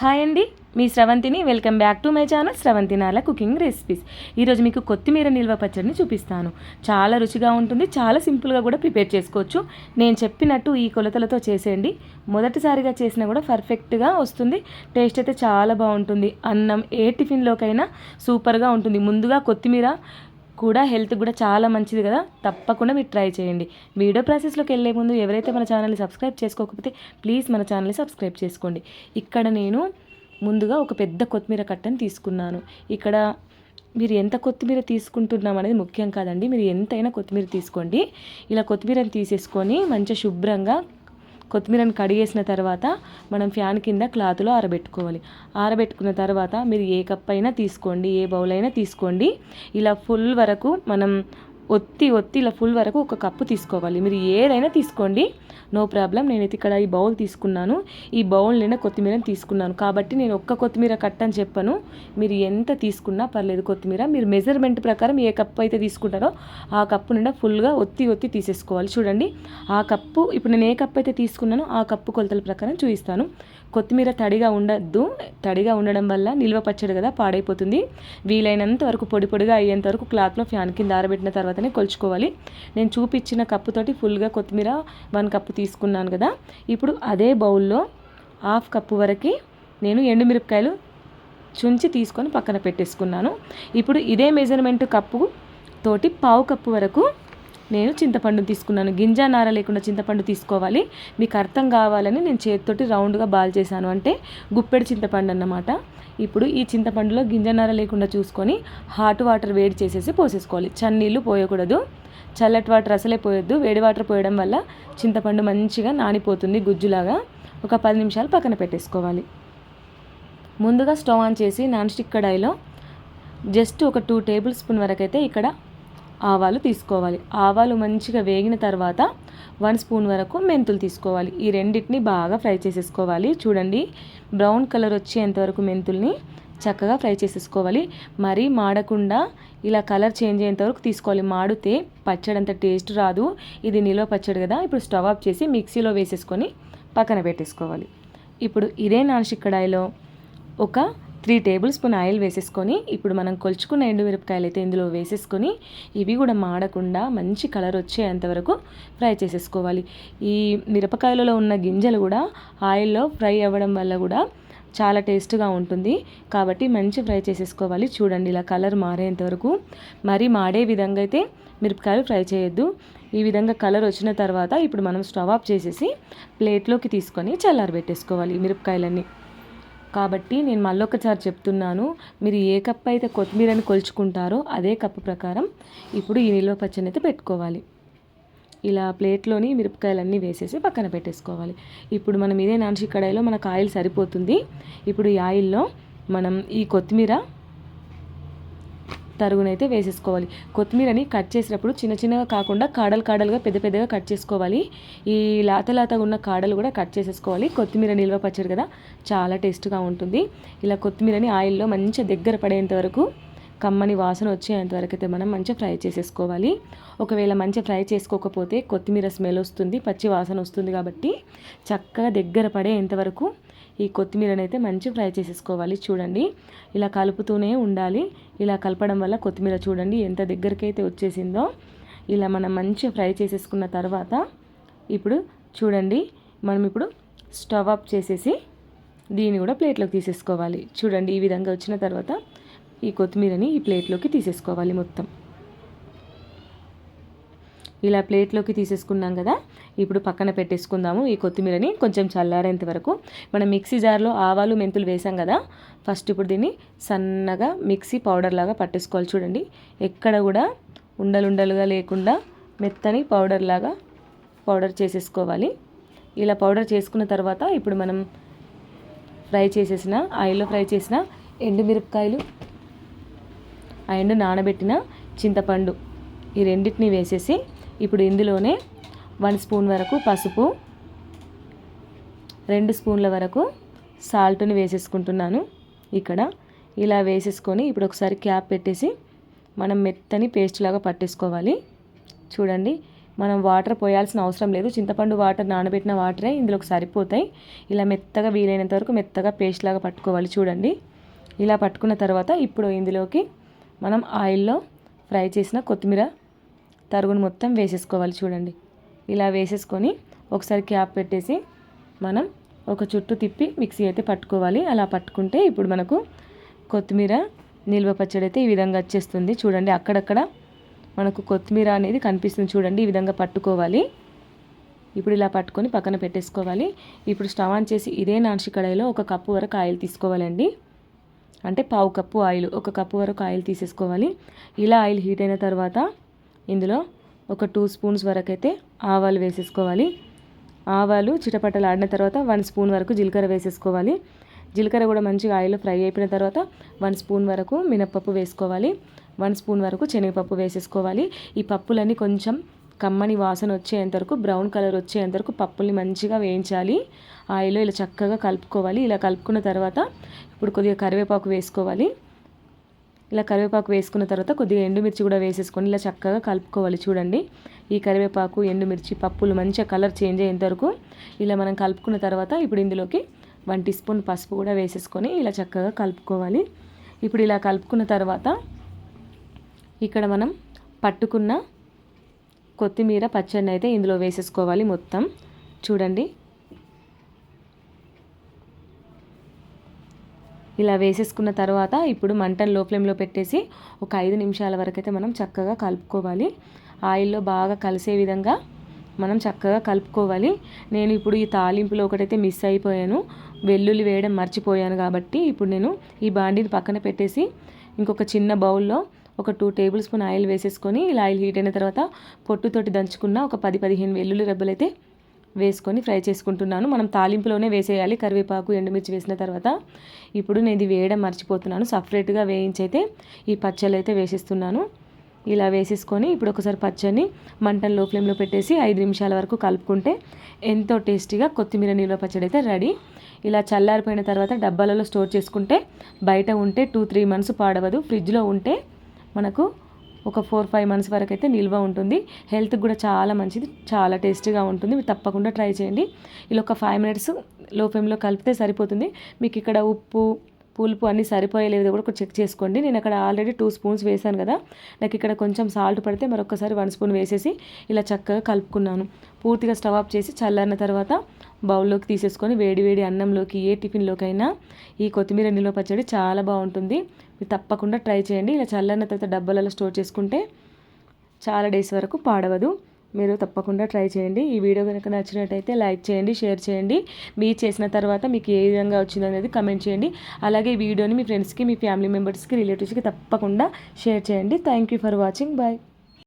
Hi అండి, మీ స్రవంతిని. Welcome back to my channel Sravanthi Narla cooking recipes. ఈరోజు మీకు కొత్తిమీర నిల్వ పచ్చడిని చూపిస్తాను. చాలా రుచిగా ఉంటుంది, చాలా సింపుల్గా కూడా ప్రిపేర్ చేసుకోవచ్చు. నేను చెప్పినట్టు ఈ కొలతలతో చేసేయండి. మొదటిసారిగా చేసినా కూడా పర్ఫెక్ట్గా వస్తుంది. టేస్ట్ అయితే చాలా బాగుంటుంది. అన్నం ఏ టిఫిన్లోకైనా సూపర్గా ఉంటుంది. ముందుగా కొత్తిమీర కూడా హెల్త్ కూడా చాలా మంచిది కదా, తప్పకుండా మీరు ట్రై చేయండి. వీడియో ప్రాసెస్లోకి వెళ్ళే ముందు ఎవరైతే మన ఛానల్ని సబ్స్క్రైబ్ చేసుకోకపోతే ప్లీజ్ మన ఛానల్ని సబ్స్క్రైబ్ చేసుకోండి. ఇక్కడ నేను ముందుగా ఒక పెద్ద కొత్తిమీర కట్టని తీసుకున్నాను. ఇక్కడ మీరు ఎంత కొత్తిమీర తీసుకుంటున్నాం అనేది ముఖ్యం కాదండి, మీరు ఎంతైనా కొత్తిమీర తీసుకోండి. ఇలా కొత్తిమీరని తీసేసుకొని మంచిగా శుభ్రంగా కొత్తిమీరని కడిగేసిన తర్వాత మనం ఫ్యాన్ కింద క్లాత్లో ఆరబెట్టుకోవాలి. ఆరబెట్టుకున్న తర్వాత మీరు ఏ కప్ అయినా తీసుకోండి, ఏ బౌల్ అయినా తీసుకోండి. ఇలా ఫుల్ వరకు మనం ఒత్తి ఇలా ఫుల్ వరకు ఒక కప్పు తీసుకోవాలి. మీరు ఏదైనా తీసుకోండి, నో ప్రాబ్లం. నేనైతే ఇక్కడ ఈ బౌల్ తీసుకున్నాను. ఈ బౌల్ నిండా కొత్తిమీరని తీసుకున్నాను కాబట్టి నేను ఒక్క కొత్తిమీర కట్టని చెప్పను. మీరు ఎంత తీసుకున్నా పర్లేదు కొత్తిమీర. మీరు మెజర్మెంట్ ప్రకారం ఏ కప్పు అయితే తీసుకుంటారో ఆ కప్పు నిండా ఫుల్గా ఒత్తి తీసేసుకోవాలి. చూడండి, ఆ కప్పు ఇప్పుడు నేను ఏ కప్పు అయితే తీసుకున్నానో ఆ కప్పు కొలతల ప్రకారం చూపిస్తాను. కొత్తిమీర తడిగా ఉండద్దు. తడిగా ఉండడం వల్ల నిల్వ పచ్చడి కదా, పాడైపోతుంది. వీలైనంత వరకు పొడిగా అయ్యేంత వరకు క్లాత్లో ఫ్యాన్ కింద ఆరబెట్టిన తర్వాతనే కొలుచుకోవాలి. నేను చూపించిన కప్పుతోటి ఫుల్గా కొత్తిమీర 1 కప్పు తీసుకున్నాను కదా. ఇప్పుడు అదే బౌల్లో 1/2 కప్పు వరకు నేను ఎండుమిరపకాయలు చుంచి తీసుకొని పక్కన పెట్టేసుకున్నాను. ఇప్పుడు ఇదే మెజర్మెంట్ కప్పు తోటి 1/2 కప్పు వరకు నేను చింతపండు తీసుకున్నాను. గింజ నార లేకుండా చింతపండు తీసుకోవాలి. మీకు అర్థం కావాలని నేను చేతితోటి రౌండ్గా బాల్ చేశాను, అంటే గుప్పెడు చింతపండు అన్నమాట. ఇప్పుడు ఈ చింతపండులో గింజ నార లేకుండా చూసుకొని హాట్ వాటర్ వేడి చేసేసి పోసేసుకోవాలి. చన్నీళ్ళు పోయకూడదు, చల్లటి వాటర్ అసలే పోయొద్దు. వేడి వాటర్ పోయడం వల్ల చింతపండు మంచిగా నానిపోతుంది గుజ్జులాగా. ఒక 10 నిమిషాలు పక్కన పెట్టేసుకోవాలి. ముందుగా స్టవ్ ఆన్ చేసి నాన్ స్టిక్ కడాయిలో జస్ట్ ఒక 2 టేబుల్ స్పూన్ వరకు అయితే ఇక్కడ ఆవాలు తీసుకోవాలి. ఆవాలు మంచిగా వేగిన తర్వాత 1 స్పూన్ వరకు మెంతులు తీసుకోవాలి. ఈ రెండింటిని బాగా ఫ్రై చేసేసుకోవాలి. చూడండి, బ్రౌన్ కలర్ వచ్చేంత వరకు మెంతుల్ని చక్కగా ఫ్రై చేసేసుకోవాలి. మరీ మాడకుండా ఇలా కలర్ చేంజ్ అయ్యేంత వరకు తీసుకోవాలి. మాడితే పచ్చడి అంత టేస్ట్ రాదు. ఇది నిల్వ పచ్చడి కదా. ఇప్పుడు స్టవ్ ఆఫ్ చేసి మిక్సీలో వేసేసుకొని పక్కన పెట్టేసుకోవాలి. ఇప్పుడు ఇదే నాన్ స్టిక్ కడాయిలో ఒక 3 టేబుల్ స్పూన్ ఆయిల్ వేసేసుకొని ఇప్పుడు మనం కొలుచుకున్న ఎండుమిరపకాయలు అయితే ఇందులో వేసేసుకొని ఇవి కూడా మాడకుండా మంచి కలర్ వచ్చేంత వరకు ఫ్రై చేసేసుకోవాలి. ఈ మిరపకాయలలో ఉన్న గింజలు కూడా ఆయిల్లో ఫ్రై అవ్వడం వల్ల కూడా చాలా టేస్ట్గా ఉంటుంది కాబట్టి మంచి ఫ్రై చేసేసుకోవాలి. చూడండి, ఇలా కలర్ మారేంత వరకు. మరీ మాడే విధంగా అయితే మిరపకాయలు ఫ్రై చేయొద్దు. ఈ విధంగా కలర్ వచ్చిన తర్వాత ఇప్పుడు మనం స్టవ్ ఆఫ్ చేసేసి ప్లేట్లోకి తీసుకొని చల్లారబెట్టేసుకోవాలి ఈ మిరపకాయలన్నీ. కాబట్టి నేను మళ్ళొకసారి చెప్తున్నాను, మీరు ఏ కప్పు అయితే కొత్తిమీరని కొలుచుకుంటారో అదే కప్పు ప్రకారం ఇప్పుడు ఈ నిల్వ పచ్చడిని అయితే పెట్టుకోవాలి. ఇలా ప్లేట్లోని మిరపకాయలన్నీ వేసేసి పక్కన పెట్టేసుకోవాలి. ఇప్పుడు మనం ఇదే నాన్ స్టిక్ కడాయిలో మనకు ఆయిల్ సరిపోతుంది. ఇప్పుడు ఈ ఆయిల్లో మనం ఈ కొత్తిమీర తరుగునైతే వేసేసుకోవాలి. కొత్తిమీరని కట్ చేసినప్పుడు చిన్నగా కాకుండా కాడలుగా పెద్దగా కట్ చేసుకోవాలి. ఈ లాతగా ఉన్న కాడలు కూడా కట్ చేసేసుకోవాలి. కొత్తిమీర నిల్వ పచ్చడి కదా, చాలా టేస్ట్గా ఉంటుంది. ఇలా కొత్తిమీరని ఆయిల్లో మంచిగా దగ్గర పడేంత వరకు, కమ్మని వాసన వచ్చేంత వరకు అయితే మనం మంచిగా ఫ్రై చేసేసుకోవాలి. ఒకవేళ మంచిగా ఫ్రై చేసుకోకపోతే కొత్తిమీర స్మెల్ వస్తుంది, పచ్చి వాసన వస్తుంది. కాబట్టి చక్కగా దగ్గర పడేంత వరకు ఈ కొత్తిమీరని అయితే మంచిగా ఫ్రై చేసేసుకోవాలి. చూడండి, ఇలా కలుపుతూనే ఉండాలి. ఇలా కలపడం వల్ల కొత్తిమీర చూడండి ఎంత దగ్గరికి అయితే వచ్చేసిందో. ఇలా మనం మంచిగా ఫ్రై చేసేసుకున్న తర్వాత ఇప్పుడు చూడండి, మనం ఇప్పుడు స్టవ్ ఆఫ్ చేసేసి దీన్ని కూడా ప్లేట్లోకి తీసేసుకోవాలి. చూడండి, ఈ విధంగా వచ్చిన తర్వాత ఈ కొత్తిమీరని ఈ ప్లేట్లోకి తీసేసుకోవాలి మొత్తం. ఇలా ప్లేట్లోకి తీసేసుకున్నాం కదా. ఇప్పుడు పక్కన పెట్టేసుకుందాము ఈ కొత్తిమీరని కొంచెం చల్లారేంత వరకు. మనం మిక్సీ జార్లో ఆవాలు మెంతులు వేసాం కదా, ఫస్ట్ ఇప్పుడు దీన్ని సన్నగా మిక్సీ పౌడర్ లాగా పట్టేసుకోవాలి. చూడండి, ఎక్కడ కూడా ఉండలుగా లేకుండా మెత్తని పౌడర్ చేసేసుకోవాలి. ఇలా పౌడర్ చేసుకున్న తర్వాత ఇప్పుడు మనం ఆయిల్లో ఫ్రై చేసిన ఎండుమిరపకాయలు, ఆ ఎండు నానబెట్టిన చింతపండు, ఈ రెండింటిని వేసేసి ఇప్పుడు ఇందులోనే 1 స్పూన్ వరకు పసుపు, 2 స్పూన్ల వరకు సాల్ట్ని వేసేసుకుంటున్నాను. ఇక్కడ ఇలా వేసేసుకొని ఇప్పుడు ఒకసారి క్యాప్ పెట్టేసి మనం మెత్తని పేస్ట్ లాగా పట్టేసుకోవాలి. చూడండి, మనం వాటర్ పోయాల్సిన అవసరం లేదు. చింతపండు వాటర్ నానబెట్టిన వాటరే ఇందులోకి సరిపోతాయి. ఇలా మెత్తగా వీలైనంత వరకు మెత్తగా పేస్ట్ లాగా పట్టుకోవాలి. చూడండి, ఇలా పట్టుకున్న తర్వాత ఇప్పుడు ఇందులోకి మనం ఆయిల్లో ఫ్రై చేసిన కొత్తిమీర తరుగును మొత్తం వేసేసుకోవాలి. చూడండి, ఇలా వేసేసుకొని ఒకసారి క్యాప్ పెట్టేసి మనం ఒక చుట్టూ తిప్పి మిక్సీ అయితే పట్టుకోవాలి. అలా పట్టుకుంటే ఇప్పుడు మనకు కొత్తిమీర నిల్వ పచ్చడి అయితే ఈ విధంగా వచ్చేస్తుంది. చూడండి, అక్కడక్కడ మనకు కొత్తిమీర అనేది కనిపిస్తుంది. చూడండి, ఈ విధంగా పట్టుకోవాలి. ఇప్పుడు ఇలా పట్టుకొని పక్కన పెట్టేసుకోవాలి. ఇప్పుడు స్టవ్ ఆన్ చేసి ఇదే నాన్షి కడాయిలో 1 కప్పు వరకు ఆయిల్ తీసుకోవాలండి. అంటే 1/2 కప్పు ఆయిల్, 1 కప్పు వరకు ఆయిల్ తీసేసుకోవాలి. ఇలా ఆయిల్ హీట్ అయిన తర్వాత ఇందులో ఒక 2 స్పూన్స్ వరకు అయితే ఆవాలు వేసేసుకోవాలి. ఆవాలు చిటపటలు ఆడిన తర్వాత 1 స్పూన్ వరకు జీలకర్ర వేసేసుకోవాలి. జీలకర్ర కూడా మంచిగా ఆయిల్లో ఫ్రై అయిపోయిన తర్వాత 1 స్పూన్ వరకు మినప్పప్పు వేసుకోవాలి. 1 స్పూన్ వరకు శనగపప్పు వేసేసుకోవాలి. ఈ పప్పులన్నీ కొంచెం కమ్మని వాసన వచ్చేంత వరకు, బ్రౌన్ కలర్ వచ్చేంత వరకు పప్పుల్ని మంచిగా వేయించాలి. ఆయిల్లో ఇలా చక్కగా కలుపుకోవాలి. ఇలా కలుపుకున్న తర్వాత ఇప్పుడు కొద్దిగా కరివేపాకు వేసుకోవాలి. ఇలా కరివేపాకు వేసుకున్న తర్వాత కొద్దిగా ఎండుమిర్చి కూడా వేసేసుకొని ఇలా చక్కగా కలుపుకోవాలి. చూడండి, ఈ కరివేపాకు, ఎండుమిర్చి, పప్పులు మంచిగా కలర్ చేంజ్ అయ్యేంత వరకు ఇలా మనం కలుపుకున్న తర్వాత ఇప్పుడు ఇందులోకి 1 టీ స్పూన్ పసుపు కూడా వేసేసుకొని ఇలా చక్కగా కలుపుకోవాలి. ఇప్పుడు ఇలా కలుపుకున్న తర్వాత ఇక్కడ మనం పట్టుకున్న కొత్తిమీర పచ్చడిని అయితే ఇందులో వేసేసుకోవాలి మొత్తం. చూడండి, ఇలా వేసేసుకున్న తర్వాత ఇప్పుడు మంటను లో ఫ్లేమ్లో పెట్టేసి ఒక 5 నిమిషాల వరకు అయితే మనం చక్కగా కలుపుకోవాలి. ఆయిల్లో బాగా కలిసే విధంగా మనం చక్కగా కలుపుకోవాలి. నేను ఇప్పుడు ఈ తాలింపులో ఒకటైతే మిస్ అయిపోయాను, వెల్లుల్లి వేయడం మర్చిపోయాను. కాబట్టి ఇప్పుడు నేను ఈ బాండీని పక్కన పెట్టేసి ఇంకొక చిన్న బౌల్లో ఒక 2 టేబుల్ స్పూన్ ఆయిల్ వేసేసుకొని ఇలా ఆయిల్ హీట్ అయిన తర్వాత పొట్టుతోటి దంచుకున్న ఒక 10-15 వెల్లుల్లి రెబ్బలు అయితే వేసుకొని ఫ్రై చేసుకుంటున్నాను. మనం తాలింపులోనే వేసేయాలి కరివేపాకు, ఎండుమిర్చి వేసిన తర్వాత. ఇప్పుడు నేను ఇది వేయడం మర్చిపోతున్నాను, సపరేట్గా వేయించి అయితే ఈ పచ్చళ్ళు అయితే వేసేస్తున్నాను. ఇలా వేసేసుకొని ఇప్పుడు ఒకసారి పచ్చడిని మంటను లో ఫ్లేమ్లో పెట్టేసి 5 నిమిషాల వరకు కలుపుకుంటే ఎంతో టేస్టీగా కొత్తిమీర నిల్వ పచ్చడి అయితే రెడీ. ఇలా చల్లారిపోయిన తర్వాత డబ్బాలలో స్టోర్ చేసుకుంటే బయట ఉంటే 2-3 మంత్స్ పాడవదు. ఫ్రిడ్జ్లో ఉంటే మనకు ఒక 4-5 మంత్స్ వరకు అయితే నిల్వ ఉంటుంది. హెల్త్కి కూడా చాలా మంచిది, చాలా టేస్టీగా ఉంటుంది. మీరు తప్పకుండా ట్రై చేయండి. ఇలా ఒక 5 మినిట్స్ లో ఫ్లేమ్లో కలిపితే సరిపోతుంది. మీకు ఇక్కడ ఉప్పు, పులుపు అన్నీ సరిపోయలేదో కూడా చెక్ చేసుకోండి. నేను అక్కడ ఆల్రెడీ 2 స్పూన్స్ వేసాను కదా, నాకు ఇక్కడ కొంచెం సాల్ట్ పడితే మరొకసారి 1 స్పూన్ వేసేసి ఇలా చక్కగా కలుపుకున్నాను. పూర్తిగా స్టవ్ ఆఫ్ చేసి చల్లారిన తర్వాత బౌల్లోకి తీసేసుకొని వేడి వేడి అన్నంలోకి, ఏ టిఫిన్లోకైనా ఈ కొత్తిమీర నిల్వ పచ్చడి చాలా బాగుంటుంది. మీరు తప్పకుండా ట్రై చేయండి. ఇలా చల్లారిన తర్వాత డబ్బాలలో స్టోర్ చేసుకుంటే చాలా డేస్ వరకు పాడవదు. మీరు తప్పకుండా ట్రై చేయండి. ఈ వీడియో కనుక నచ్చినట్టయితే లైక్ చేయండి, షేర్ చేయండి. మీరు చేసిన తర్వాత మీకు ఏ విధంగా వచ్చింది అనేది కమెంట్ చేయండి. అలాగే ఈ వీడియోని మీ ఫ్రెండ్స్కి, మీ ఫ్యామిలీ మెంబర్స్కి, రిలేటివ్స్కి తప్పకుండా షేర్ చేయండి. Thank you for watching. Bye.